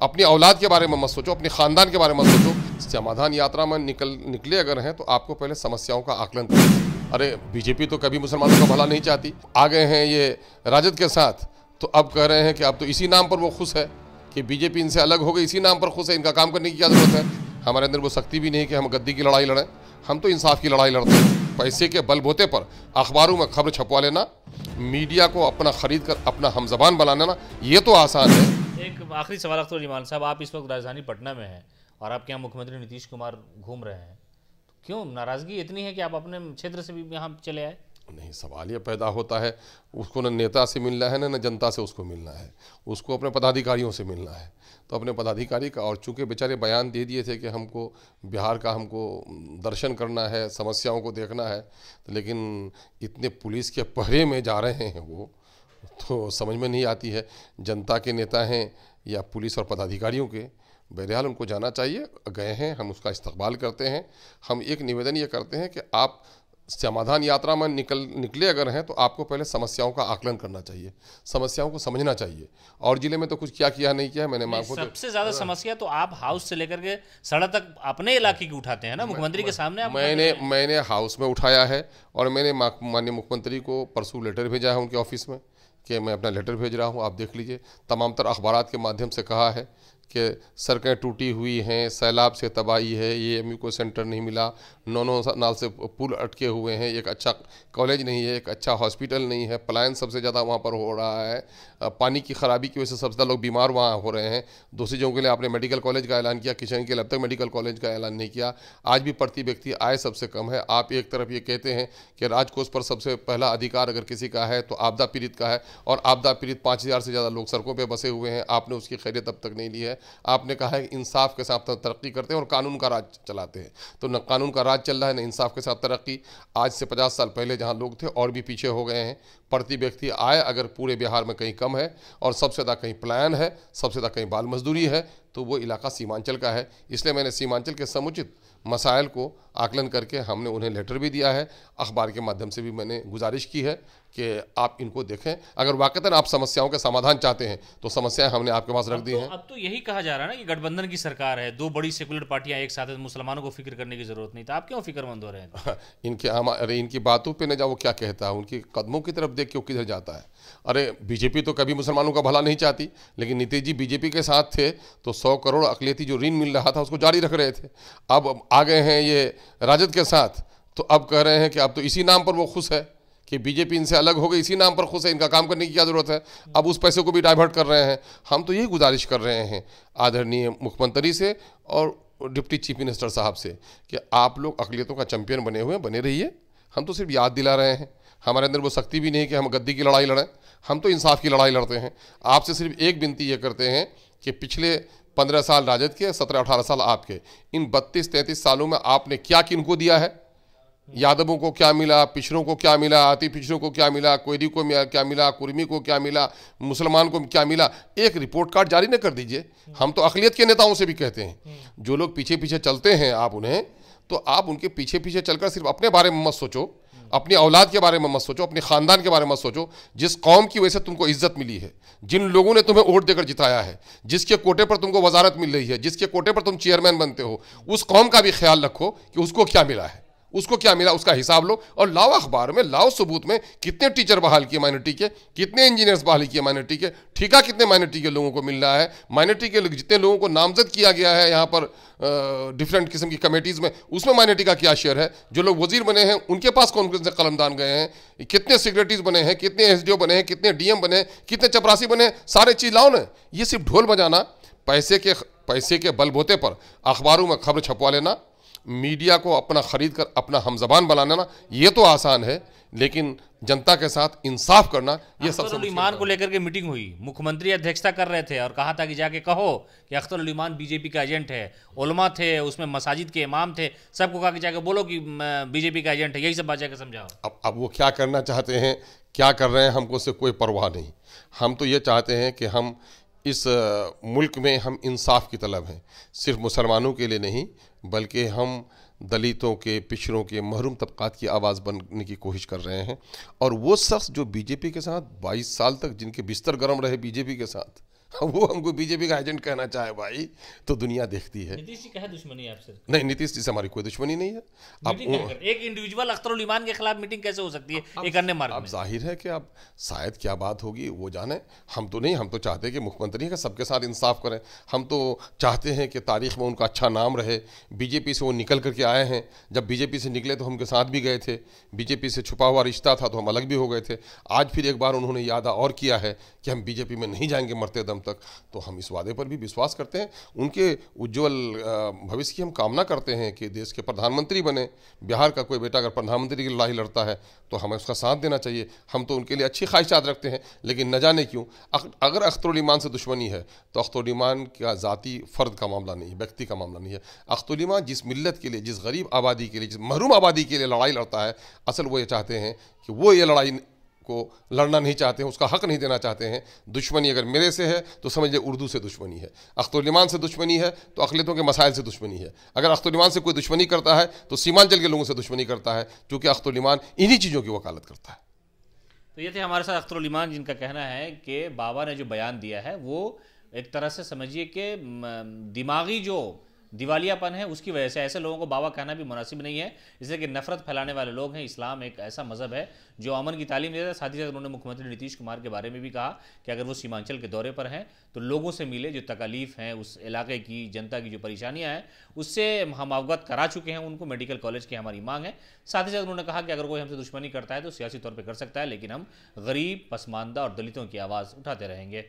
अपनी औलाद के बारे में मत सोचो, अपने ख़ानदान के बारे में मत सोचो। समाधान यात्रा में निकले अगर हैं तो आपको पहले समस्याओं का आकलन करना। अरे बीजेपी तो कभी मुसलमानों का भला नहीं चाहती, आ गए हैं ये राजद के साथ, तो अब कह रहे हैं कि अब तो इसी नाम पर वो खुश है कि बीजेपी इनसे अलग हो गई, इसी नाम पर खुश है, इनका काम करने की क्या ज़रूरत है। हमारे अंदर वो शक्ति भी नहीं कि हम गद्दी की लड़ाई लड़ें, हम तो इंसाफ की लड़ाई लड़ते हैं। पैसे के बलबूते पर अखबारों में खबर छपवा लेना, मीडिया को अपना खरीद कर अपना हमजबान बना लेना, ये तो आसान है। एक आखिरी सवाल अख्तर उल ईमान साहब, आप इस वक्त राजधानी पटना में हैं और आपके यहाँ मुख्यमंत्री नीतीश कुमार घूम रहे हैं, तो क्यों नाराज़गी इतनी है कि आप अपने क्षेत्र से भी यहाँ चले आए? नहीं, सवाल ये पैदा होता है, उसको न नेता से मिलना है न जनता से उसको मिलना है, उसको अपने पदाधिकारियों से मिलना है। तो अपने पदाधिकारी का, और चूंकि बेचारे बयान दे दिए थे कि हमको बिहार का हमको दर्शन करना है, समस्याओं को देखना है, तो लेकिन इतने पुलिस के पहरे में जा रहे हैं वो, तो समझ में नहीं आती है जनता के नेता हैं या पुलिस और पदाधिकारियों के। बहरहाल उनको जाना चाहिए, गए हैं, हम उसका इस्तकबाल करते हैं। हम एक निवेदन ये करते हैं कि आप समाधान यात्रा में निकले अगर हैं तो आपको पहले समस्याओं का आकलन करना चाहिए, समस्याओं को समझना चाहिए। और जिले में तो कुछ क्या किया नहीं किया, मैंने सबसे ज़्यादा समस्या तो आप हाउस से लेकर के सड़क तक अपने इलाके की उठाते हैं ना, मुख्यमंत्री के सामने आप मैंने हाउस में उठाया है, और मैंने माननीय मुख्यमंत्री को परसों लेटर भेजा है उनके ऑफिस में कि मैं अपना लेटर भेज रहा हूँ, आप देख लीजिए। तमाम तर अखबारात के माध्यम से कहा है कि सड़कें टूटी हुई हैं, सैलाब से तबाही है, ये एमयू को सेंटर नहीं मिला, 9 नाल से पुल अटके हुए हैं, एक अच्छा कॉलेज नहीं है, एक अच्छा हॉस्पिटल नहीं है, पलायन सबसे ज़्यादा वहाँ पर हो रहा है, पानी की ख़राबी की वजह से सबसे ज़्यादा लोग बीमार वहाँ हो रहे हैं। दूसरी जगहों के लिए आपने मेडिकल कॉलेज का ऐलान किया, किशन के लिए अब तक मेडिकल कॉलेज का ऐलान नहीं किया। आज भी प्रति व्यक्ति आय सबसे कम है। आप एक तरफ ये कहते हैं कि राजकोष पर सबसे पहला अधिकार अगर किसी का है तो आपदा पीड़ित का है, और आपदा पीड़ित 5000 से ज़्यादा लोग सड़कों पर बसे हुए हैं, आपने उसकी खैरियत अब तक नहीं ली है। आपने कहा है कि इंसाफ के साथ तरक्की करते हैं और कानून का राज चलाते हैं, तो न कानून का राज चल रहा है न इंसाफ के साथ तरक्की। आज से 50 साल पहले जहां लोग थे और भी पीछे हो गए हैं। प्रति व्यक्ति आय अगर पूरे बिहार में कहीं कम है और सबसे ज़्यादा कहीं पलायन है, सबसे ज़्यादा कहीं बाल मजदूरी है, तो वो इलाका सीमांचल का है। इसलिए मैंने सीमांचल के समुचित मसाइल को आकलन करके हमने उन्हें लेटर भी दिया है, अखबार के माध्यम से भी मैंने गुजारिश की है कि आप इनको देखें। अगर वाकई आप समस्याओं के समाधान चाहते हैं तो समस्याएं हमने आपके पास रख दी हैं। अब तो यही कहा जा रहा है ना कि गठबंधन की सरकार है, 2 बड़ी सेकुलर पार्टियां एक साथ हैं, मुसलमानों को फिक्र करने की जरूरत नहीं, तो आप क्यों फिक्रमंद हो रहे हैं? इनकी बातों पे न जाओ, वो क्या कहता है, उनके कदमों की तरफ देख के वो किधर जाता है। अरे बीजेपी तो कभी मुसलमानों का भला नहीं चाहती, लेकिन नीतीश जी बीजेपी के साथ थे तो 100 करोड़ अक़लियती जो ऋण मिल रहा था उसको जारी रख रहे थे। अब आ गए हैं ये राजद के साथ, तो अब कह रहे हैं कि अब तो इसी नाम पर वो खुश है कि बीजेपी इनसे अलग हो गई, इसी नाम पर खुश है, इनका काम करने की क्या ज़रूरत है। अब उस पैसे को भी डाइवर्ट कर रहे हैं। हम तो यही गुजारिश कर रहे हैं आदरणीय मुख्यमंत्री से और डिप्टी चीफ मिनिस्टर साहब से कि आप लोग अक़लियतों का चैंपियन बने हुए हैं, बने रहिए। हम तो सिर्फ याद दिला रहे हैं, हमारे अंदर वो शक्ति भी नहीं कि हम गद्दी की लड़ाई लड़ें, हम तो इंसाफ की लड़ाई लड़ते हैं। आपसे सिर्फ एक विनती ये करते हैं कि पिछले 15 साल राजद के, 17-18 साल आपके, इन 32-33 सालों में आपने क्या किनको दिया है? यादवों को क्या मिला, पिछड़ों को क्या मिला, आती पिछड़ों को क्या मिला, कोयरी को क्या मिला, कुर्मी को क्या मिला, मुसलमान को क्या मिला? एक रिपोर्ट कार्ड जारी न कर दीजिए। हम तो अक़लियत के नेताओं से भी कहते हैं, जो लोग पीछे पीछे चलते हैं आप उन्हें, तो आप उनके पीछे पीछे चलकर सिर्फ अपने बारे में मत सोचो, अपनी औलाद के बारे में मत सोचो, अपने ख़ानदान के बारे में मत सोचो। जिस कौम की वजह से तुमको इज्जत मिली है, जिन लोगों ने तुम्हें वोट देकर जिताया है, जिसके कोटे पर तुमको वजारत मिल रही है, जिसके कोटे पर तुम चेयरमैन बनते हो, उस कौम का भी ख्याल रखो कि उसको क्या मिला है, उसको क्या मिला, उसका हिसाब लो और लाओ अखबार में, लाओ सबूत में। कितने टीचर बहाल किए माइनॉरिटी के, कितने इंजीनियर्स बहाल किए माइनॉरिटी के, ठेका कितने माइनॉरिटी के लोगों को मिल रहा है, माइनॉरिटी के जितने लोगों को नामजद किया गया है यहाँ पर डिफरेंट किस्म की कमेटीज़ में, उसमें माइनॉरिटी का क्या शेयर है, जो लोग वजीर बने हैं उनके पास कौन कौन से कलमदान गए हैं, कितने सेक्रेटरीज बने हैं, कितने एसडीओ बने हैं, कितने डीएम बने हैं, कितने चपरासी बने हैं, सारे चीज़ लाओ ना। ये सिर्फ ढोल बजाना, पैसे के बलबूते पर अखबारों में खबर छपवा लेना, मीडिया को अपना खरीद कर अपना हमजबान बना लेना, ये तो आसान है, लेकिन जनता के साथ इंसाफ करना ये सबसे अख्तर उल ईमान को लेकर के मीटिंग हुई, मुख्यमंत्री अध्यक्षता कर रहे थे और कहा था कि जाके कहो कि अख्तर उल ईमान बीजेपी का एजेंट है। उलमा थे उसमें, मसाजिद के इमाम थे, सबको कहा कि जाके बोलो कि बीजेपी का एजेंट है। यही सब बात जाके समझाओ। अब वो क्या करना चाहते हैं, क्या कर रहे हैं, हमको उससे कोई परवाह नहीं। हम तो ये चाहते हैं कि हम इस मुल्क में हम इंसाफ की तलब हैं, सिर्फ मुसलमानों के लिए नहीं, बल्कि हम दलितों के, पिछड़ों के, महरूम तबक़ात की आवाज़ बनने की कोशिश कर रहे हैं। और वो शख्स जो बीजेपी के साथ 22 साल तक जिनके बिस्तर गर्म रहे बीजेपी के साथ, वो हमको बीजेपी का एजेंट कहना चाहे भाई, तो दुनिया देखती है। नीतीश जी क्या है दुश्मनी है आपसे? नहीं, नीतीश जी से हमारी कोई दुश्मनी नहीं है। मीटिंग क्या कर, एक इंडिविजुअल अख्तरुल इमान के खिलाफ मीटिंग कैसे हो सकती है एक अन्य मार्ग अब में? जाहिर है कि अब शायद क्या बात होगी वो जाने, हम तो नहीं। हम तो चाहते हैं कि मुख्यमंत्री का सबके साथ इंसाफ करें। हम तो चाहते हैं कि तारीख में उनका अच्छा नाम रहे। बीजेपी से वो निकल करके आए हैं, जब बीजेपी से निकले तो हम उनके साथ भी गए थे। बीजेपी से छुपा हुआ रिश्ता था तो हम अलग भी हो गए थे। आज फिर एक बार उन्होंने याद और किया है कि हम बीजेपी में नहीं जाएंगे मरते दम तक, तो हम इस वादे पर भी विश्वास करते हैं। उनके उज्जवल भविष्य की हम कामना करते हैं कि देश के प्रधानमंत्री बने। बिहार का कोई बेटा अगर प्रधानमंत्री की लड़ाई लड़ता है तो हमें उसका साथ देना चाहिए। हम तो उनके लिए अच्छी ख्वाहिशात रखते हैं, लेकिन न जाने क्यों अगर अख्तरुल ईमान से दुश्मनी है तो अख्तरुल ईमान का ज़ाती फ़र्द का मामला नहीं है, व्यक्ति का मामला नहीं है। अख्तरुल ईमान जिस मिल्लत के लिए, जिस गरीब आबादी के लिए, जिस महरूम आबादी के लिए लड़ाई लड़ता है, असल वो ये चाहते हैं कि वो ये लड़ाई को लड़ना नहीं चाहते हैं, उसका हक नहीं देना चाहते हैं। दुश्मनी अगर मेरे से है तो समझ ले उर्दू से दुश्मनी है। अख्तरुल ईमान से दुश्मनी है तो अक़लियतों के मसाइल से दुश्मनी है। अगर अख्तरुल ईमान से कोई दुश्मनी करता है तो सीमांचल के लोगों से दुश्मनी करता है, क्योंकि अख्तरुल ईमान इन्हीं चीज़ों की वकालत करता है। तो ये थे हमारे साथ अख्तरुल ईमान, जिनका कहना है कि बाबा ने जो बयान दिया है वो एक तरह से समझिए कि दिमागी जो दिवालियापन है उसकी वजह से ऐसे लोगों को बाबा कहना भी मुनासिब नहीं है, इसलिए कि नफरत फैलाने वाले लोग हैं। इस्लाम एक ऐसा मज़हब है जो अमन की तालीम देता है। साथ ही साथ उन्होंने मुख्यमंत्री नीतीश कुमार के बारे में भी कहा कि अगर वो सीमांचल के दौरे पर हैं तो लोगों से मिले, जो तकलीफ़ हैं उस इलाके की जनता की जो परेशानियाँ हैं उससे हम अवगत करा चुके हैं उनको। मेडिकल कॉलेज की हमारी मांग है। साथ ही साथ उन्होंने कहा कि अगर कोई हमसे दुश्मनी करता है तो सियासी तौर पर कर सकता है, लेकिन हम गरीब, पसमानदा और दलितों की आवाज़ उठाते रहेंगे।